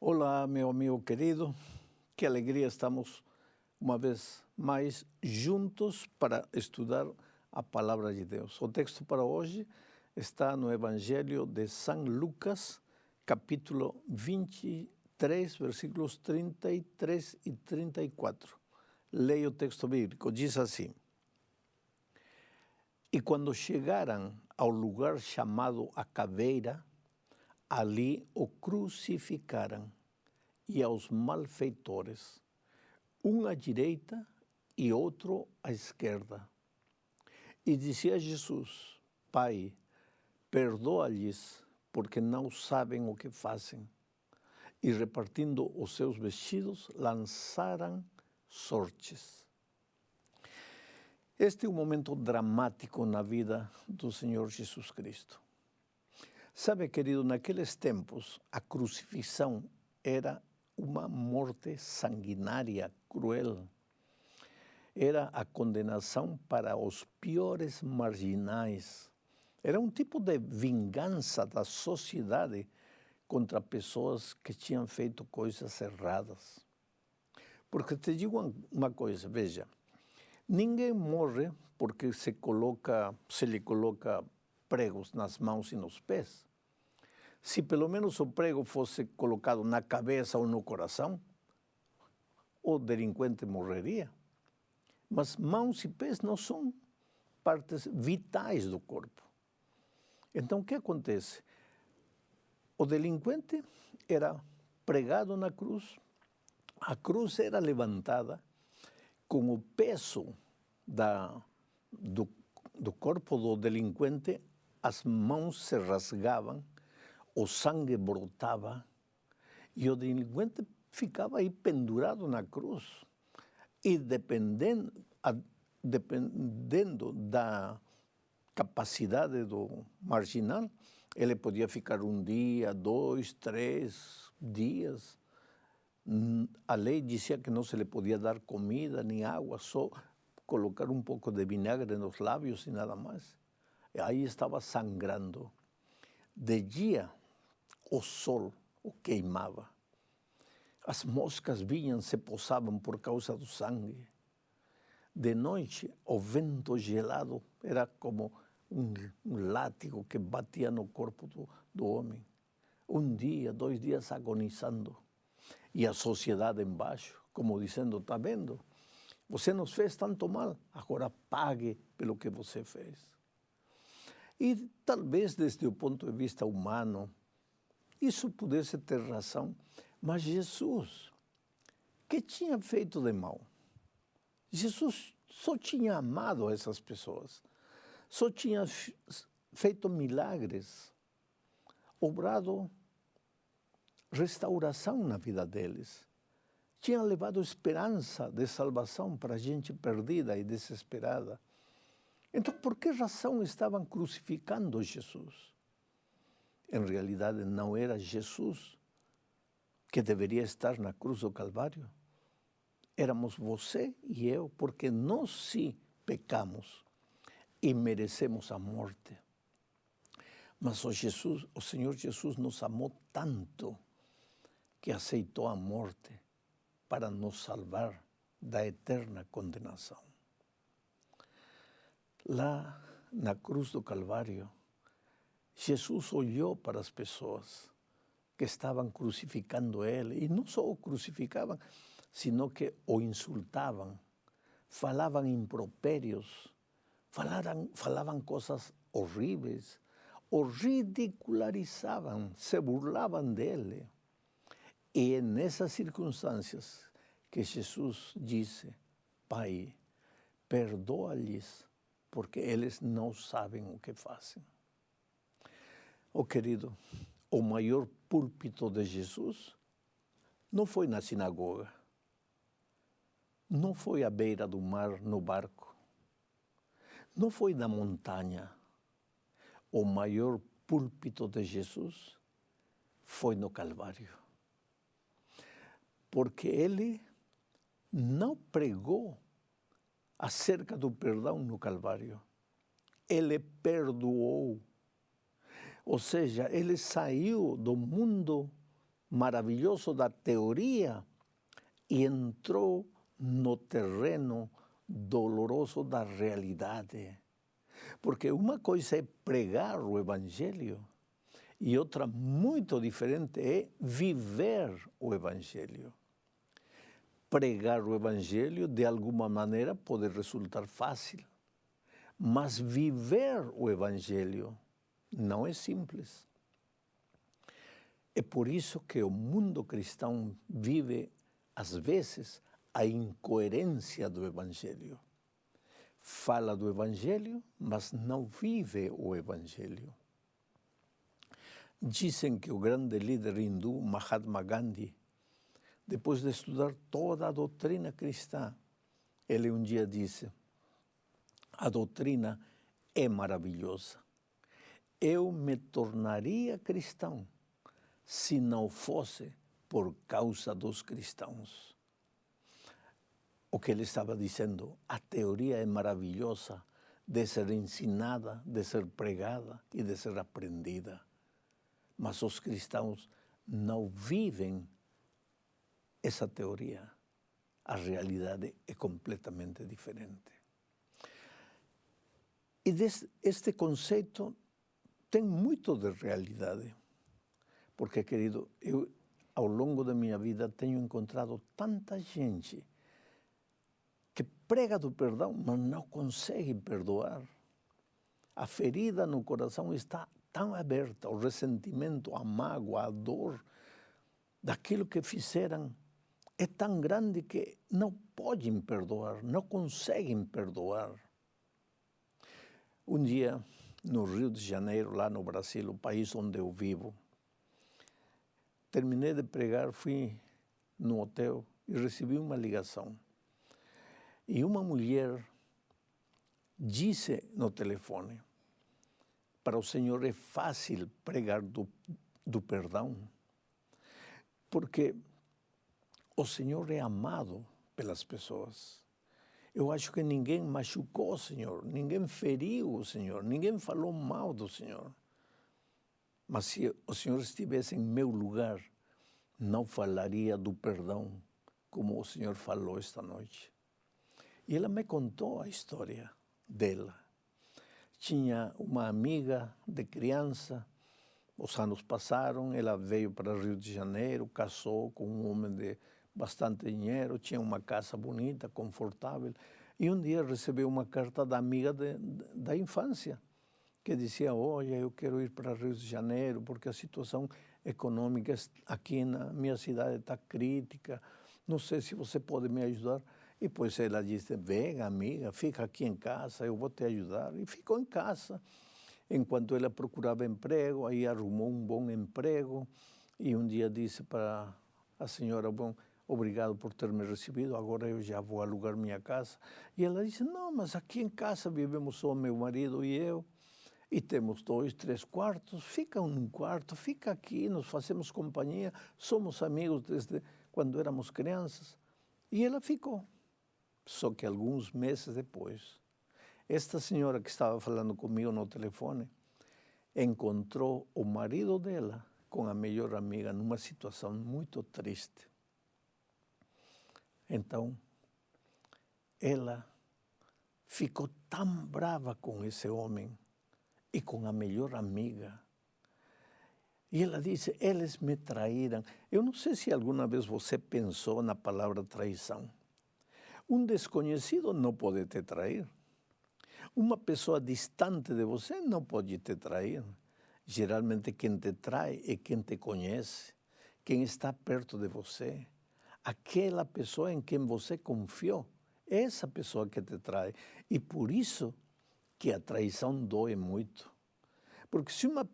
Olá, meu amigo querido, que alegria estamos uma vez mais juntos para estudar a palavra de Deus. O texto para hoje está no Evangelho de São Lucas, capítulo 23, versículos 33 e 34. Leia o texto bíblico, diz assim: E quando chegaram ao lugar chamado a Caveira, ali o crucificaram, e aos malfeitores, um à direita e outro à esquerda. E dizia Jesus: Pai, perdoa-lhes, porque não sabem o que fazem. E repartindo os seus vestidos, lançaram sortes. Este é um momento dramático na vida do Senhor Jesus Cristo. Sabe, querido, naqueles tempos, a crucifixão era uma morte sanguinária, cruel. Era a condenação para os piores marginais. Era um tipo de vingança da sociedade contra pessoas que tinham feito coisas erradas. Porque te digo uma coisa, veja, ninguém morre porque se lhe coloca pregos nas mãos e nos pés. Se pelo menos o prego fosse colocado na cabeça ou no coração, o delinquente morreria. Mas mãos e pés não são partes vitais do corpo. Então, o que acontece? O delinquente era pregado na cruz, a cruz era levantada com o peso do corpo do delinquente, as mãos se rasgavam, o sangue brotava e o delinquente ficava aí pendurado na cruz. E dependendo da capacidade do marginal, ele podia ficar um dia, 2, 3 dias. A lei dizia que não se lhe podia dar comida nem água, só colocar um pouco de vinagre nos lábios e nada mais. E aí estava sangrando. De dia, o sol o queimava. As moscas vinham, se posavam por causa do sangue. De noite, o vento gelado era como um látigo que batia no corpo do homem. Um dia, 2 dias agonizando. E a sociedade embaixo, como dizendo, está vendo? Você nos fez tanto mal, agora pague pelo que você fez. E talvez, desde o ponto de vista humano, isso pudesse ter razão, mas Jesus, que tinha feito de mal? Jesus só tinha amado essas pessoas, só tinha feito milagres, obrado restauração na vida deles. Tinha levado esperança de salvação para a gente perdida e desesperada. Então, por que razão estavam crucificando Jesus? Em realidade, não era Jesus que deveria estar na cruz do Calvário. Éramos você e eu, porque nós sim pecamos e merecemos a morte. Mas o Senhor Jesus nos amou tanto que aceitou a morte para nos salvar da eterna condenação. Lá na cruz do Calvário, Jesus olhou para as pessoas que estavam crucificando ele, e não só o crucificavam, sino que o insultavam, falavam impropérios, falavam coisas horríveis, o ridicularizavam, se burlavam dele. E é nessas circunstâncias que Jesus disse: Pai, perdoa-lhes, porque eles não sabem o que fazem. Oh, querido, o maior púlpito de Jesus não foi na sinagoga, não foi à beira do mar no barco, não foi na montanha. O maior púlpito de Jesus foi no Calvário. Porque ele não pregou acerca do perdão no Calvário. Ele perdoou. Ou seja, ele saiu do mundo maravilhoso da teoria e entrou no terreno doloroso da realidade. Porque uma coisa é pregar o Evangelho e outra muito diferente é viver o Evangelho. Pregar o Evangelho, de alguma maneira, pode resultar fácil, mas viver o Evangelho não é simples. É por isso que o mundo cristão vive, às vezes, a incoerência do Evangelho. Fala do Evangelho, mas não vive o Evangelho. Dizem que o grande líder hindu, Mahatma Gandhi, depois de estudar toda a doutrina cristã, ele um dia disse: a doutrina é maravilhosa. Eu me tornaria cristão se não fosse por causa dos cristãos. O que ele estava dizendo, a teoria é maravilhosa de ser ensinada, de ser pregada e de ser aprendida. Mas os cristãos não vivem essa teoria. A realidade é completamente diferente. E este conceito tem muito de realidade. Porque, querido, eu, ao longo da minha vida, tenho encontrado tanta gente que prega do perdão, mas não consegue perdoar. A ferida no coração está tão aberta, o ressentimento, a mágoa, a dor daquilo que fizeram é tão grande que não podem perdoar, não conseguem perdoar. Um dia, no Rio de Janeiro, lá no Brasil, o país onde eu vivo, terminei de pregar, fui no hotel e recebi uma ligação. E uma mulher disse no telefone: para o Senhor é fácil pregar do perdão, porque o Senhor é amado pelas pessoas. Eu acho que ninguém machucou o Senhor, ninguém feriu o Senhor, ninguém falou mal do Senhor. Mas se o Senhor estivesse em meu lugar, não falaria do perdão como o Senhor falou esta noite. E ela me contou a história dela. Tinha uma amiga de criança, os anos passaram, ela veio para Rio de Janeiro, casou com um homem de bastante dinheiro, tinha uma casa bonita, confortável, e um dia recebeu uma carta da amiga da infância, que dizia: olha, eu quero ir para Rio de Janeiro porque a situação econômica aqui na minha cidade está crítica, não sei se você pode me ajudar. E depois ela disse: vem, amiga, fica aqui em casa, eu vou te ajudar. E ficou em casa. Enquanto ela procurava emprego, aí arrumou um bom emprego. E um dia disse para a senhora: bom, obrigado por ter me recebido, agora eu já vou alugar minha casa. E ela disse: não, mas aqui em casa vivemos só meu marido e eu. E temos 2, 3 quartos, fica num quarto, fica aqui, nos fazemos companhia, somos amigos desde quando éramos crianças. E ela ficou. Só que alguns meses depois, esta senhora que estava falando comigo no telefone encontrou o marido dela com a melhor amiga numa situação muito triste. Então, ela ficou tão brava com esse homem e com a melhor amiga. E ela disse: eles me traíram. Eu não sei se alguma vez você pensou na palavra traição. Um desconhecido não pode te trair. Uma pessoa distante de você não pode te trair. Geralmente quem te trai é quem te conhece, quem está perto de você. Aquela pessoa em quem você confiou, é essa pessoa que te trai. E por isso que a traição dói muito. Porque se uma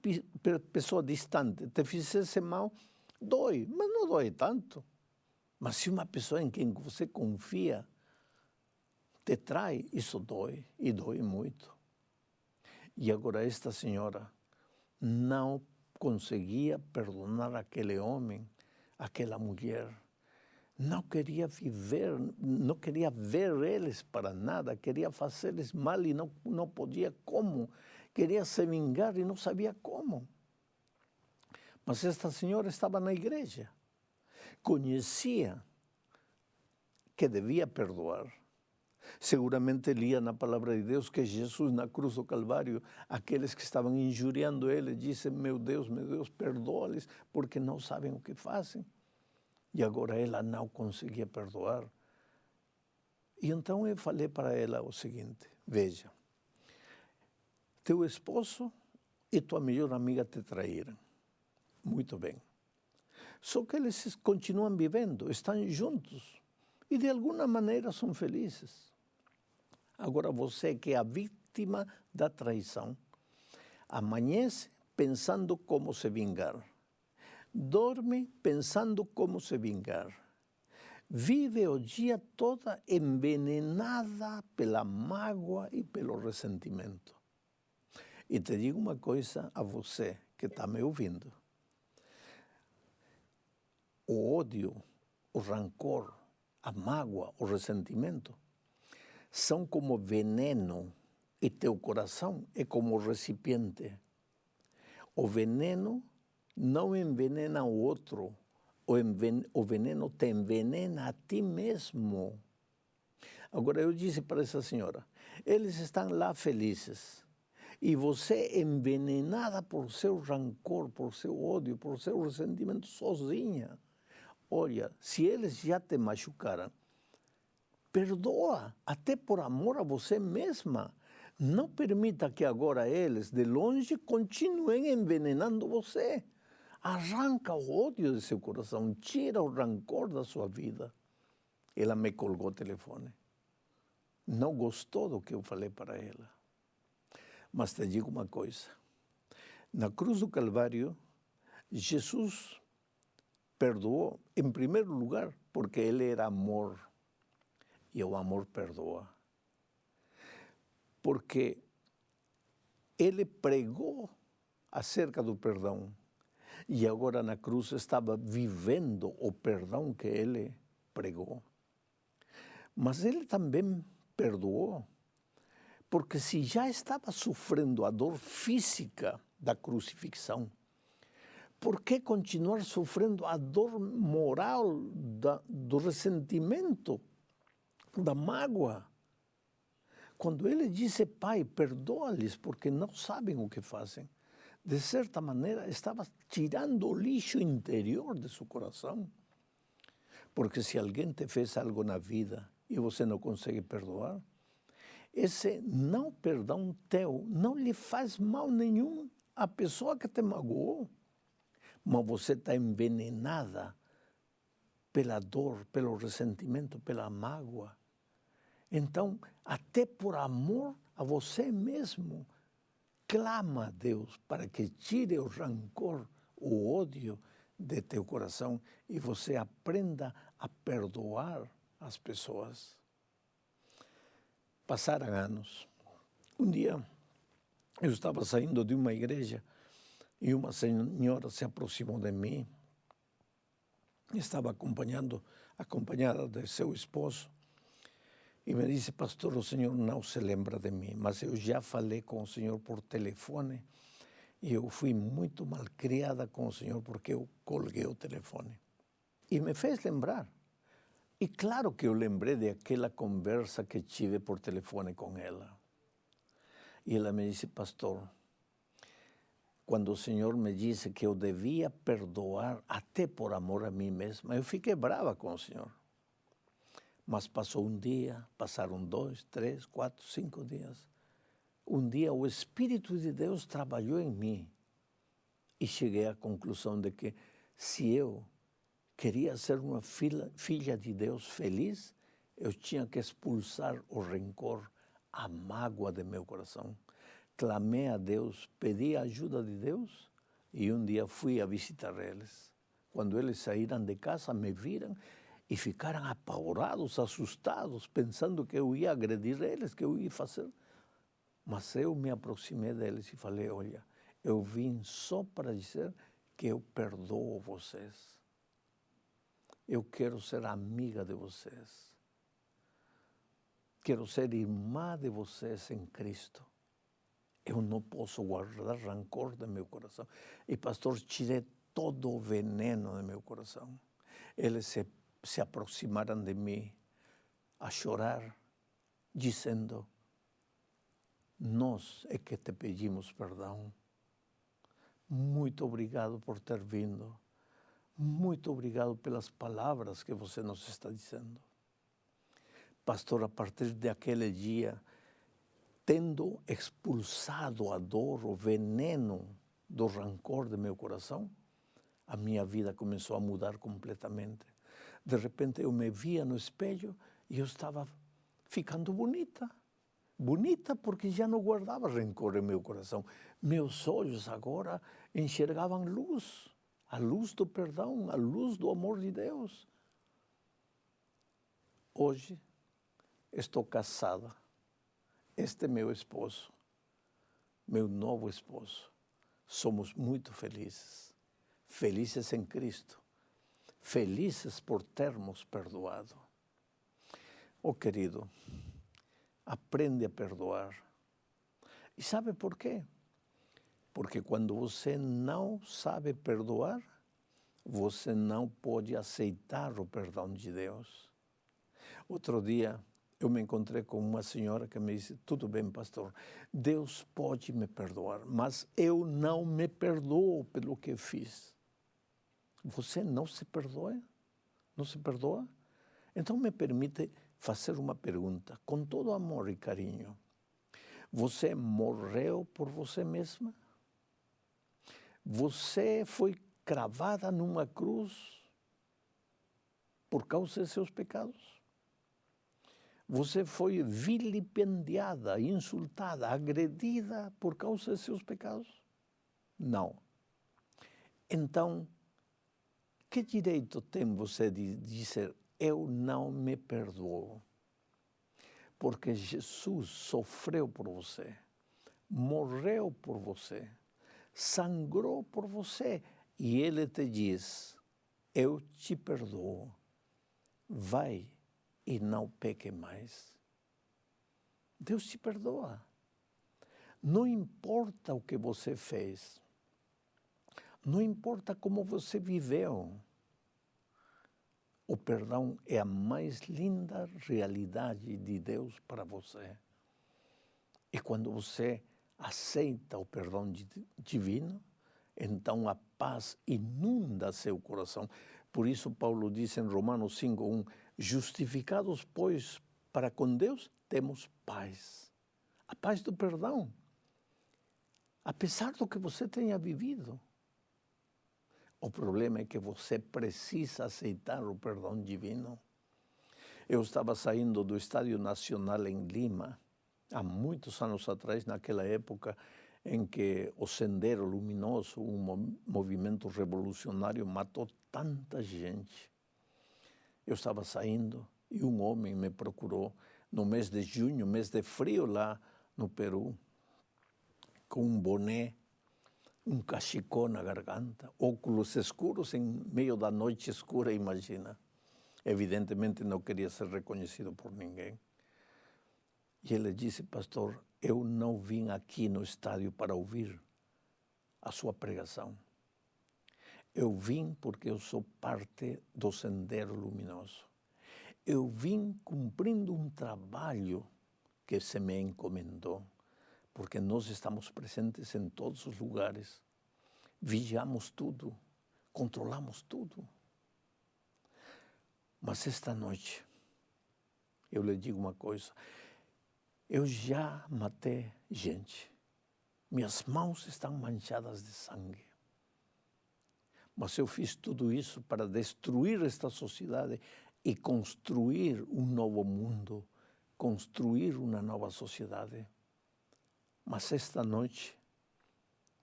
pessoa distante te fizesse mal, dói, mas não dói tanto. Mas se uma pessoa em quem você confia te trai, isso dói, e dói muito. E agora esta senhora não conseguia perdonar aquele homem, aquela mulher. Não queria viver, não queria ver eles para nada, queria fazer-lhes mal e não podia como. Queria se vingar e não sabia como. Mas esta senhora estava na igreja, conhecia que devia perdoar. Seguramente lia na palavra de Deus que Jesus na cruz do Calvário, aqueles que estavam injuriando ele, disse, meu Deus, perdoa-lhes, porque não sabem o que fazem. E agora ela não conseguia perdoar. E então eu falei para ela o seguinte, veja, teu esposo e tua melhor amiga te traíram. Muito bem. Só que eles continuam vivendo, estão juntos e de alguma maneira são felizes. Agora você que é a vítima da traição, amanhece pensando como se vingar, dorme pensando como se vingar, vive o dia todo envenenada pela mágoa e pelo ressentimento. E te digo uma coisa a você que está me ouvindo. O ódio, o rancor, a mágoa, o ressentimento são como veneno e teu coração é como recipiente. O veneno não envenena o outro, o veneno te envenena a ti mesmo. Agora eu disse para essa senhora, eles estão lá felizes e você envenenada por seu rancor, por seu ódio, por seu ressentimento sozinha. Olha, se eles já te machucaram, perdoa, até por amor a você mesma. Não permita que agora eles, de longe, continuem envenenando você. Arranca o ódio de seu coração, tira o rancor da sua vida. Ela me colgou o telefone. Não gostou do que eu falei para ela. Mas te digo uma coisa. Na cruz do Calvário, Jesus perdoou, em primeiro lugar, porque ele era amor. E o amor perdoa. Porque ele pregou acerca do perdão. E agora na cruz estava vivendo o perdão que ele pregou. Mas ele também perdoou, porque se já estava sofrendo a dor física da crucifixão, por que continuar sofrendo a dor moral do ressentimento, da mágoa? Quando ele disse, Pai, perdoa-lhes, porque não sabem o que fazem, de certa maneira estava tirando o lixo interior de seu coração. Porque se alguém te fez algo na vida e você não consegue perdoar, esse não perdão teu não lhe faz mal nenhum à pessoa que te magoou, mas você está envenenada pela dor, pelo ressentimento, pela mágoa. Então, até por amor a você mesmo, clama a Deus para que tire o rancor, o ódio de teu coração e você aprenda a perdoar as pessoas. Passaram anos. Um dia, eu estava saindo de uma igreja e uma senhora se aproximou de mim. Estava acompanhada de seu esposo. E me disse, pastor, o senhor não se lembra de mim, mas eu já falei com o senhor por telefone e eu fui muito malcriada com o senhor porque eu colguei o telefone. E me fez lembrar. E claro que eu lembrei daquela conversa que tive por telefone com ela. E ela me disse, pastor, quando o senhor me disse que eu devia perdoar até por amor a mim mesma, eu fiquei brava com o senhor. Mas passou um dia, passaram 2, 3, 4, 5 dias. Um dia o Espírito de Deus trabalhou em mim e cheguei à conclusão de que se eu queria ser uma filha de Deus feliz, eu tinha que expulsar o rancor, a mágoa de meu coração. Clamei a Deus, pedi a ajuda de Deus e um dia fui a visitar eles. Quando eles saíram de casa, me viram e ficaram apavorados, assustados, pensando que eu ia agredir eles, que eu ia fazer. Mas eu me aproximei deles e falei, olha, eu vim só para dizer que eu perdoo vocês. Eu quero ser amiga de vocês. Quero ser irmã de vocês em Cristo. Eu não posso guardar rancor do meu coração. E pastor, tirei todo o veneno de meu coração. Eles se aproximaram de mim a chorar, dizendo: nós é que te pedimos perdão. Muito obrigado por ter vindo. Muito obrigado pelas palavras que você nos está dizendo. Pastor, a partir daquele dia, tendo expulsado a dor, o veneno do rancor de meu coração, a minha vida começou a mudar completamente. De repente eu me via no espelho e eu estava ficando bonita. Bonita porque já não guardava rancor em meu coração. Meus olhos agora enxergavam luz, a luz do perdão, a luz do amor de Deus. Hoje estou casada. Este é meu esposo, meu novo esposo. Somos muito felizes. Felizes em Cristo. Felizes por termos perdoado. Oh, querido, aprende a perdoar. E sabe por quê? Porque quando você não sabe perdoar, você não pode aceitar o perdão de Deus. Outro dia, eu me encontrei com uma senhora que me disse: tudo bem, pastor, Deus pode me perdoar, mas eu não me perdoo pelo que fiz. Você não se perdoa? Não se perdoa? Então me permite fazer uma pergunta, com todo amor e carinho. Você morreu por você mesma? Você foi cravada numa cruz por causa de seus pecados? Você foi vilipendiada, insultada, agredida por causa de seus pecados? Não. Então, que direito tem você de dizer: eu não me perdoo? Porque Jesus sofreu por você, morreu por você, sangrou por você, e Ele te diz: eu te perdoo, vai e não peque mais. Deus te perdoa. Não importa o que você fez, não importa como você viveu, o perdão é a mais linda realidade de Deus para você. E quando você aceita o perdão divino, então a paz inunda seu coração. Por isso Paulo diz em Romanos 5:1, justificados, pois, para com Deus, temos paz. A paz do perdão. Apesar do que você tenha vivido. O problema é que você precisa aceitar o perdão divino. Eu estava saindo do Estádio Nacional em Lima, há muitos anos atrás, naquela época em que o Sendero Luminoso, um movimento revolucionário, matou tanta gente. Eu estava saindo e um homem me procurou no mês de junho, mês de frio lá no Peru, com um boné, um cachecol na garganta, óculos escuros em meio da noite escura, imagina. Evidentemente não queria ser reconhecido por ninguém. E ele disse: pastor, eu não vim aqui no estádio para ouvir a sua pregação. Eu vim porque eu sou parte do Sendero Luminoso. Eu vim cumprindo um trabalho que se me encomendou, porque nós estamos presentes em todos os lugares, vigiamos tudo, controlamos tudo. Mas esta noite, eu lhe digo uma coisa: eu já matei gente, minhas mãos estão manchadas de sangue, mas eu fiz tudo isso para destruir esta sociedade e construir um novo mundo, construir uma nova sociedade. Mas esta noite,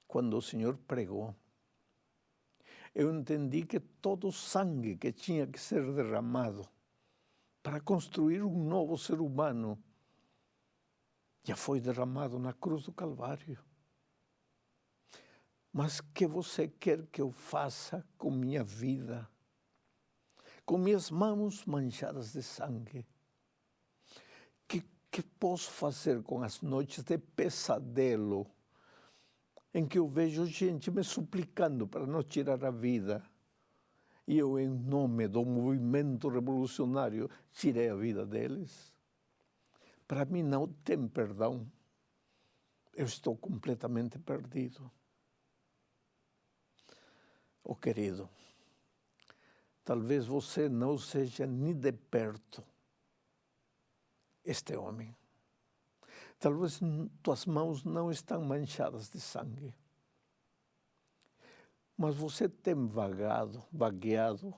quando o Senhor pregou, eu entendi que todo o sangue que tinha que ser derramado para construir um novo ser humano já foi derramado na cruz do Calvário. Mas o que você quer que eu faça com minha vida? Com minhas mãos manchadas de sangue? Que posso fazer com as noites de pesadelo em que eu vejo gente me suplicando para não tirar a vida. E eu, em nome do movimento revolucionário, tirei a vida deles. Para mim não tem perdão. Eu estou completamente perdido. Oh, querido, talvez você não seja nem de perto este homem. Talvez tuas mãos não estão manchadas de sangue. Mas você tem vagueado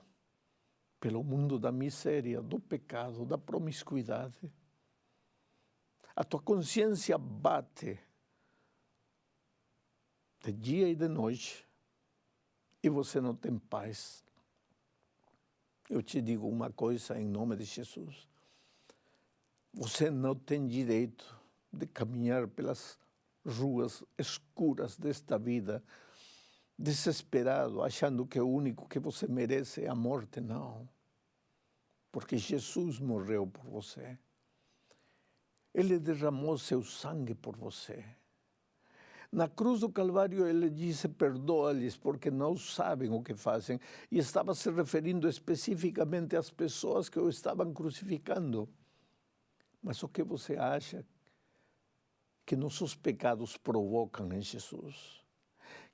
pelo mundo da miséria, do pecado, da promiscuidade. A tua consciência bate de dia e de noite e você não tem paz. Eu te digo uma coisa em nome de Jesus. Você não tem direito de caminhar pelas ruas escuras desta vida, desesperado, achando que o único que você merece é a morte. Não. Porque Jesus morreu por você. Ele derramou seu sangue por você. Na cruz do Calvário ele disse, perdoa-lhes porque não sabem o que fazem. E estava se referindo especificamente às pessoas que o estavam crucificando. Mas o que você acha que nossos pecados provocam em Jesus?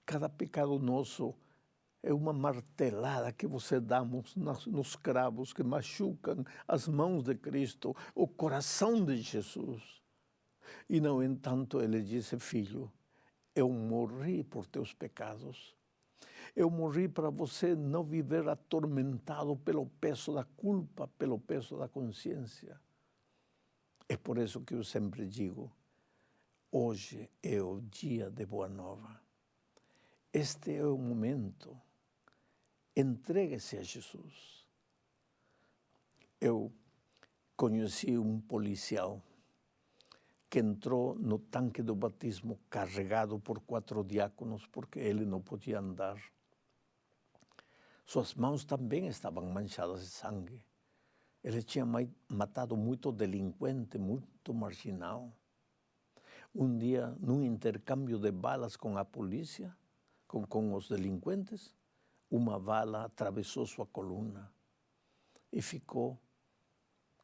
Cada pecado nosso é uma martelada que você dá nos cravos que machucam as mãos de Cristo, o coração de Jesus. E, no entanto, ele disse, filho, eu morri por teus pecados. Eu morri para você não viver atormentado pelo peso da culpa, pelo peso da consciência. É por isso que eu sempre digo, hoje é o dia de Boa Nova. Este é o momento. Entregue-se a Jesus. Eu conheci um policial que entrou no tanque do batismo carregado por 4 diáconos porque ele não podia andar. Suas mãos também estavam manchadas de sangue. Ele tinha matado muito delinquente, muito marginal. Um dia, num intercâmbio de balas com a polícia, com os delinquentes, uma bala atravessou sua coluna e ficou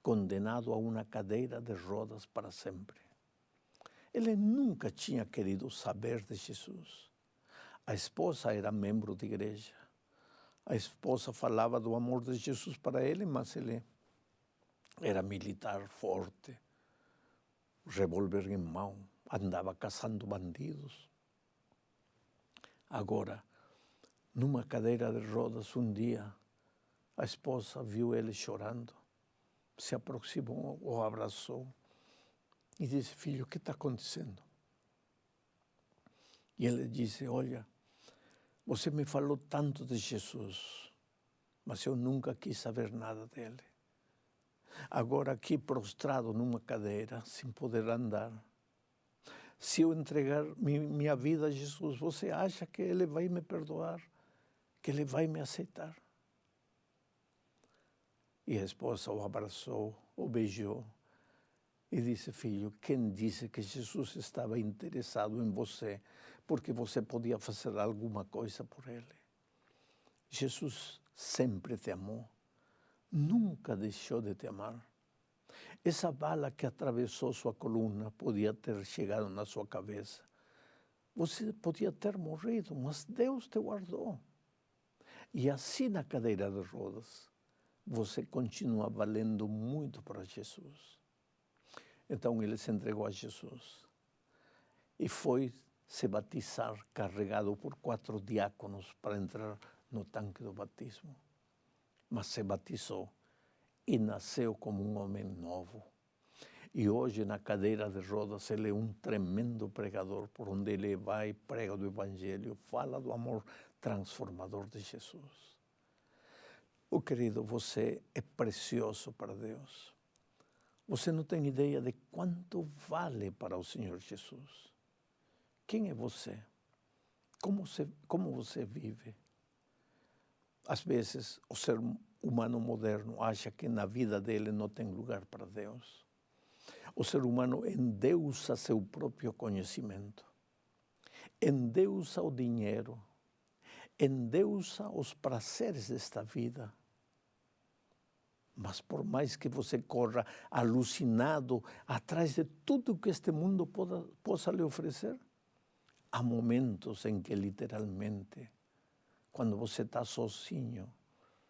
condenado a uma cadeira de rodas para sempre. Ele nunca tinha querido saber de Jesus. A esposa era membro de igreja. A esposa falava do amor de Jesus para ele, mas ele era militar forte, revólver em mão, andava caçando bandidos. Agora, numa cadeira de rodas, um dia, a esposa viu ele chorando, se aproximou, o abraçou e disse, filho, o que está acontecendo? E ele disse, olha, você me falou tanto de Jesus, mas eu nunca quis saber nada dele. Agora aqui prostrado numa cadeira, sem poder andar, se eu entregar minha vida a Jesus, você acha que ele vai me perdoar? Que ele vai me aceitar? E a esposa o abraçou, o beijou e disse, filho, quem disse que Jesus estava interessado em você porque você podia fazer alguma coisa por ele? Jesus sempre te amou, nunca deixou de te amar. Essa bala que atravessou sua coluna podia ter chegado na sua cabeça. Você podia ter morrido, mas Deus te guardou. E assim na cadeira de rodas, você continua valendo muito para Jesus. Então ele se entregou a Jesus e foi se batizar carregado por 4 diáconos para entrar no tanque do batismo. Mas se batizou e nasceu como um homem novo. E hoje na cadeira de rodas ele é um tremendo pregador, por onde ele vai, prega do Evangelho, fala do amor transformador de Jesus. Oh, querido, você é precioso para Deus. Você não tem ideia de quanto vale para o Senhor Jesus. Quem é você? Como você vive? Às vezes, o ser humano moderno acha que na vida dele não tem lugar para Deus. O ser humano endeusa seu próprio conhecimento. endeusa o dinheiro, endeusa os prazeres desta vida. Mas por mais que você corra alucinado atrás de tudo que este mundo possa lhe oferecer, há momentos em que literalmente, quando você está sozinho,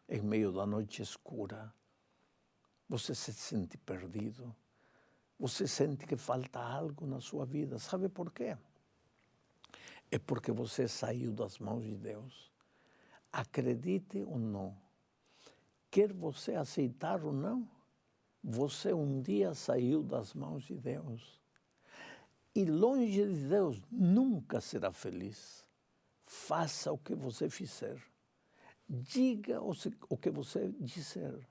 em meio da noite escura, você se sente perdido. Você sente que falta algo na sua vida. Sabe por quê? É porque você saiu das mãos de Deus. Acredite ou não, quer você aceitar ou não, você um dia saiu das mãos de Deus. E longe de Deus nunca será feliz. Faça o que você fizer. Diga o que você disser.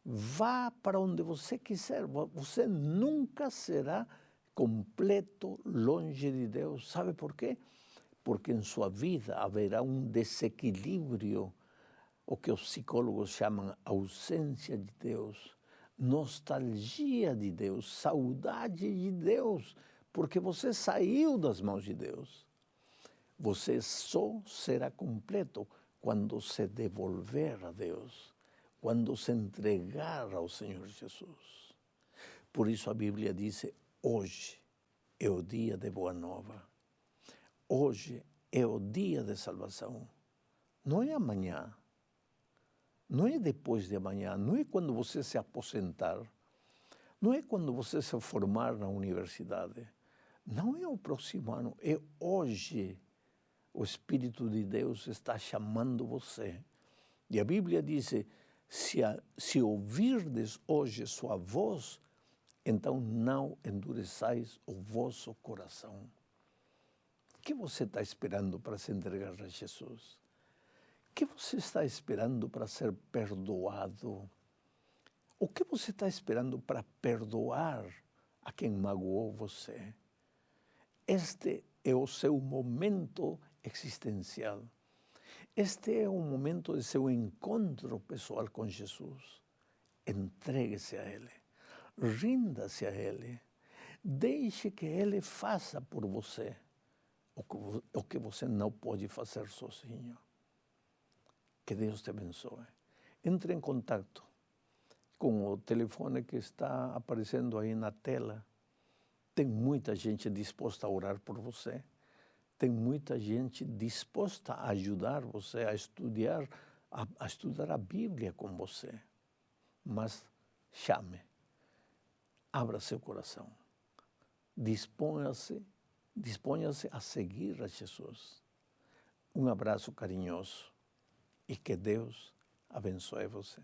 Vá para onde você quiser. Você nunca será completo longe de Deus. Sabe por quê? Porque em sua vida haverá um desequilíbrio, o que os psicólogos chamam ausência de Deus, nostalgia de Deus, saudade de Deus, porque você saiu das mãos de Deus. Você só será completo quando se devolver a Deus, quando se entregar ao Senhor Jesus. Por isso a Bíblia diz, hoje é o dia de boa nova. Hoje é o dia de salvação. Não é amanhã, não é depois de amanhã, não é quando você se aposentar, não é quando você se formar na universidade, não é o próximo ano, é hoje. O Espírito de Deus está chamando você. E a Bíblia diz, se ouvirdes hoje sua voz, então não endureçais o vosso coração. O que você está esperando para se entregar a Jesus? O que você está esperando para ser perdoado? O que você está esperando para perdoar a quem magoou você? Este é o seu momento existencial. Este é o momento de seu encontro pessoal com Jesus. Entregue-se a Ele, rinda-se a Ele, deixe que Ele faça por você o que você não pode fazer sozinho. Que Deus te abençoe. Entre em contato com o telefone que está aparecendo aí na tela. Tem muita gente disposta a orar por você. Tem muita gente disposta a ajudar você a estudar a Bíblia com você. Mas chame, abra seu coração, disponha-se a seguir a Jesus. Um abraço carinhoso e que Deus abençoe você.